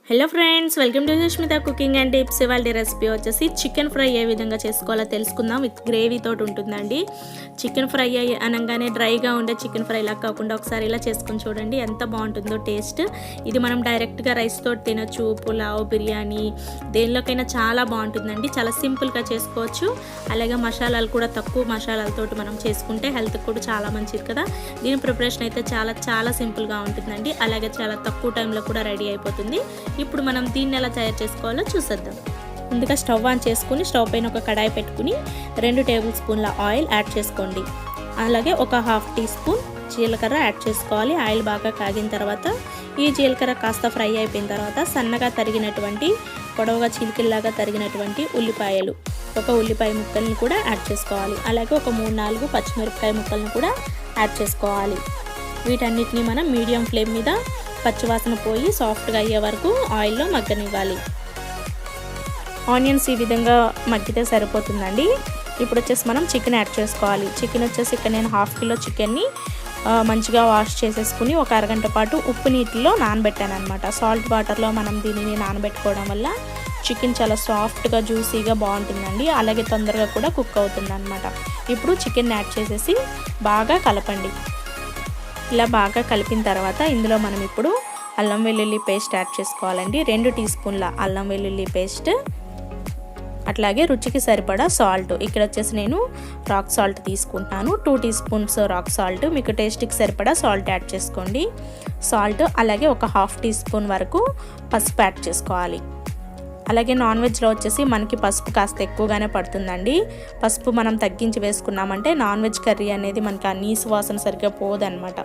Hello friends, welcome to Sushmita cooking and tips. ఇవాళ recipe వచ్చేసి chicken fry ఏ విధంగా చేసుకోవాలో తెలుసుకుందాం. విత్ గ్రేవీ తోటి ఉంటుందండి. చికెన్ ఫ్రై అనగానే డ్రైగా ఉండే చికెన్ ఫ్రై లా కాకుండా ఒకసారి ఇలా చేసుకొని చూడండి, ఎంత బాగుంటుందో టేస్ట్. ఇది మనం డైరెక్ట్గా రైస్ తోటి తినొచ్చు, పులావ్, బిర్యానీ, దేనిలోకైనా చాలా బాగుంటుందండి. చాలా సింపుల్గా చేసుకోవచ్చు. అలాగే మసాలాలు కూడా తక్కువ మసాలాలతోటి మనం చేసుకుంటే హెల్త్కి కూడా చాలా మంచిది కదా. దీని ప్రిపరేషన్ అయితే చాలా సింపుల్గా ఉంటుందండి. అలాగే చాలా తక్కువ టైంలో కూడా రెడీ అయిపోతుంది. ఇప్పుడు మనం దీన్ని ఎలా తయారు చేసుకోవాలో చూసేద్దాం. ముందుగా స్టవ్ ఆన్ చేసుకుని స్టవ్ పైన ఒక కడాయి పెట్టుకుని 2 టేబుల్ స్పూన్ల ఆయిల్ యాడ్ చేసుకోండి. అలాగే ఒక 1/2 టీ స్పూన్ జీలకర్ర యాడ్ చేసుకోవాలి. ఆయిల్ బాగా కాగిన తర్వాత ఈ జీలకర్ర కాస్త ఫ్రై అయిపోయిన తర్వాత సన్నగా తరిగినటువంటి పొడవుగా చిలికిల్లాగా తరిగినటువంటి ఉల్లిపాయలు, ఒక ఉల్లిపాయ ముక్కల్ని కూడా యాడ్ చేసుకోవాలి. అలాగే ఒక 3-4 పచ్చిమిరపకాయ ముక్కల్ని కూడా యాడ్ చేసుకోవాలి. వీటన్నిటిని మనం మీడియం ఫ్లేమ్ మీద పచ్చివాసన పోయి సాఫ్ట్గా అయ్యే వరకు ఆయిల్లో మగ్గనివ్వాలి. ఆనియన్స్ ఈ విధంగా మగ్గితే సరిపోతుందండి. ఇప్పుడు వచ్చేసి మనం చికెన్ యాడ్ చేసుకోవాలి. చికెన్ వచ్చేసి ఇక్కడ నేను 1/2 కిలో చికెన్ని మంచిగా వాష్ చేసేసుకుని ఒక అరగంట పాటు ఉప్పు నీటిలో నానబెట్టాను అనమాట. సాల్ట్ వాటర్లో మనం దీనిని నానబెట్టుకోవడం వల్ల చికెన్ చాలా సాఫ్ట్గా జ్యూసీగా బాగుంటుందండి. అలాగే తొందరగా కూడా కుక్ అవుతుంది అనమాట. ఇప్పుడు చికెన్ యాడ్ చేసేసి బాగా కలపండి. ఇలా బాగా కలిపిన తర్వాత ఇందులో మనం ఇప్పుడు అల్లం వెల్లుల్లి పేస్ట్ యాడ్ చేసుకోవాలండి. 2 టీ స్పూన్ల అల్లం వెల్లుల్లి పేస్ట్, అట్లాగే రుచికి సరిపడా సాల్ట్. ఇక్కడ వచ్చేసి నేను రాక్ సాల్ట్ తీసుకుంటున్నాను. 2 టీ స్పూన్స్ రాక్ సాల్ట్. మీకు టేస్ట్కి సరిపడా సాల్ట్ యాడ్ చేసుకోండి. సాల్ట్ అలాగే ఒక 1/2 టీ స్పూన్ వరకు పసుపు యాడ్ చేసుకోవాలి. అలాగే నాన్ వెజ్లో వచ్చేసి మనకి పసుపు కాస్త ఎక్కువగానే పడుతుందండి. పసుపు మనం తగ్గించి వేసుకున్నామంటే నాన్ వెజ్ కర్రీ అనేది మనకి ఆ నీసు వాసన సరిగ్గా పోదన్నమాట.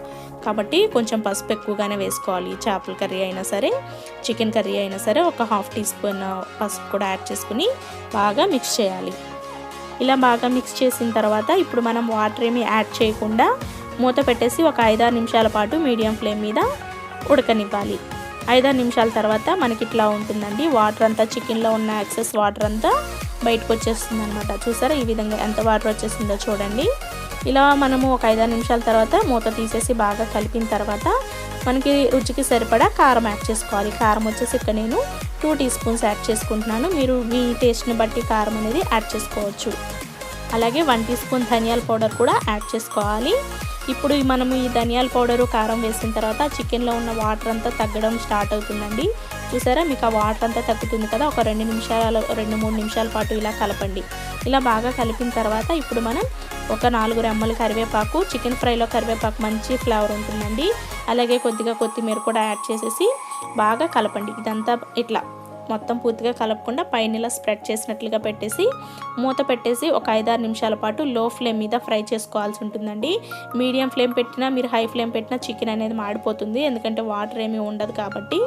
కాబట్టి కొంచెం పసుపు ఎక్కువగానే వేసుకోవాలి. చేపల కర్రీ అయినా సరే, చికెన్ కర్రీ అయినా సరే ఒక 1/2 టీ స్పూన్ పసుపు కూడా యాడ్ చేసుకుని బాగా మిక్స్ చేయాలి. ఇలా బాగా మిక్స్ చేసిన తర్వాత ఇప్పుడు మనం వాటర్ ఏమీ యాడ్ చేయకుండా మూత పెట్టేసి ఒక 5-6 నిమిషాల పాటు మీడియం ఫ్లేమ్ మీద ఉడకనివ్వాలి. 5-6 నిమిషాల తర్వాత మనకి ఇట్లా ఉంటుందండి. వాటర్ అంతా, చికెన్లో ఉన్న ఎక్సెస్ వాటర్ అంతా బయటకు వచ్చేస్తుంది అనమాట. చూసారా ఈ విధంగా ఎంత వాటర్ వచ్చేసిందో చూడండి. ఇలా మనము ఒక 5-6 నిమిషాల తర్వాత మూత తీసేసి బాగా కలిపిన తర్వాత మనకి రుచికి సరిపడా కారం యాడ్ చేసుకోవాలి. కారం వచ్చేసి ఇక్కడ నేను 2 టీ స్పూన్స్ యాడ్ చేసుకుంటున్నాను. మీరు మీ టేస్ట్ని బట్టి కారం అనేది యాడ్ చేసుకోవచ్చు. అలాగే 1 టీ స్పూన్ ధనియాల పౌడర్ కూడా యాడ్ చేసుకోవాలి. ఇప్పుడు మనము ఈ ధనియాల పౌడరు, కారం వేసిన తర్వాత చికెన్లో ఉన్న వాటర్ అంతా తగ్గడం స్టార్ట్ అవుతుందండి. చూసారా మీకు ఆ వాటర్ అంతా తగ్గుతుంది కదా. ఒక 2-3 నిమిషాల పాటు ఇలా కలపండి. ఇలా బాగా కలిపిన తర్వాత ఇప్పుడు మనం ఒక 4 రెమ్మలు కరివేపాకు, చికెన్ ఫ్రైలో కరివేపాకు మంచి ఫ్లేవర్ ఉంటుందండి. అలాగే కొద్దిగా కొత్తిమీర కూడా యాడ్ చేసేసి బాగా కలపండి. ఇదంతా ఇట్లా మొత్తం పూర్తిగా కలపకుండా పైన ఇలా స్ప్రెడ్ చేసినట్లుగా పెట్టేసి మూత పెట్టేసి ఒక 5-6 నిమిషాల పాటు లో ఫ్లేమ్ మీద ఫ్రై చేసుకోవాల్సి ఉంటుందండి. మీడియం ఫ్లేమ్ పెట్టినా, మీరు హై ఫ్లేమ్ పెట్టినా చికెన్ అనేది మాడిపోతుంది. ఎందుకంటే వాటర్ ఏమీ ఉండదు కాబట్టి.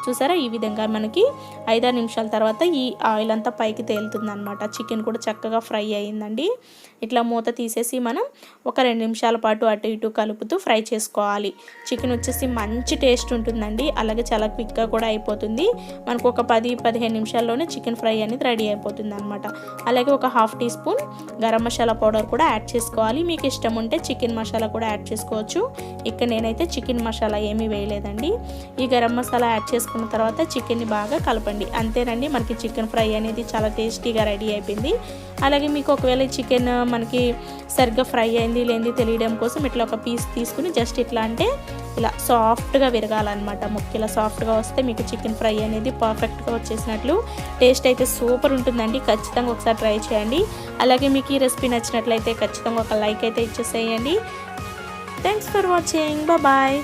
చూసారా ఈ విధంగా మనకి 5-6 నిమిషాల తర్వాత ఈ ఆయిల్ అంతా పైకి తేలుతుంది అనమాట. చికెన్ కూడా చక్కగా ఫ్రై అయ్యిందండి. ఇట్లా మూత తీసేసి మనం ఒక 2 నిమిషాల పాటు అటు ఇటు కలుపుతూ ఫ్రై చేసుకోవాలి. చికెన్ వచ్చేసి మంచి టేస్ట్ ఉంటుందండి. అలాగే చాలా క్విక్గా కూడా అయిపోతుంది. మనకు ఒక 10-15 నిమిషాల్లోనే చికెన్ ఫ్రై అనేది రెడీ అయిపోతుంది అనమాట. అలాగే ఒక 1/2 teaspoon garam masala powder కూడా యాడ్ చేసుకోవాలి. మీకు ఇష్టం ఉంటే చికెన్ మసాలా కూడా యాడ్ చేసుకోవచ్చు. ఇక్కడ నేనైతే చికెన్ మసాలా ఏమీ వేయలేదండి. ఈ గరం మసాలా యాడ్ చేసుకున్న తర్వాత చికెన్ని బాగా కలపండి. అంతేనండి, మనకి చికెన్ ఫ్రై అనేది చాలా టేస్టీగా రెడీ అయిపోయింది. అలాగే మీకు ఒకవేళ చికెన్ మనకి సరిగ్గా ఫ్రై అయింది లేనిది తెలియడం కోసం ఇట్లా ఒక పీస్ తీసుకుని జస్ట్ ఇట్లా అంటే ఇలా సాఫ్ట్గా విరగాలన్నమాట. ముక్కలా సాఫ్ట్గా వస్తే మీకు చికెన్ ఫ్రై అనేది పర్ఫెక్ట్గా వచ్చేసినట్లు. టేస్ట్ అయితే సూపర్ ఉంటుందండి. ఖచ్చితంగా ఒకసారి ట్రై చేయండి. అలాగే మీకు ఈ రెసిపీ నచ్చినట్లయితే ఖచ్చితంగా ఒక లైక్ అయితే ఇచ్చేసేయండి. Thanks for watching. బాయ్.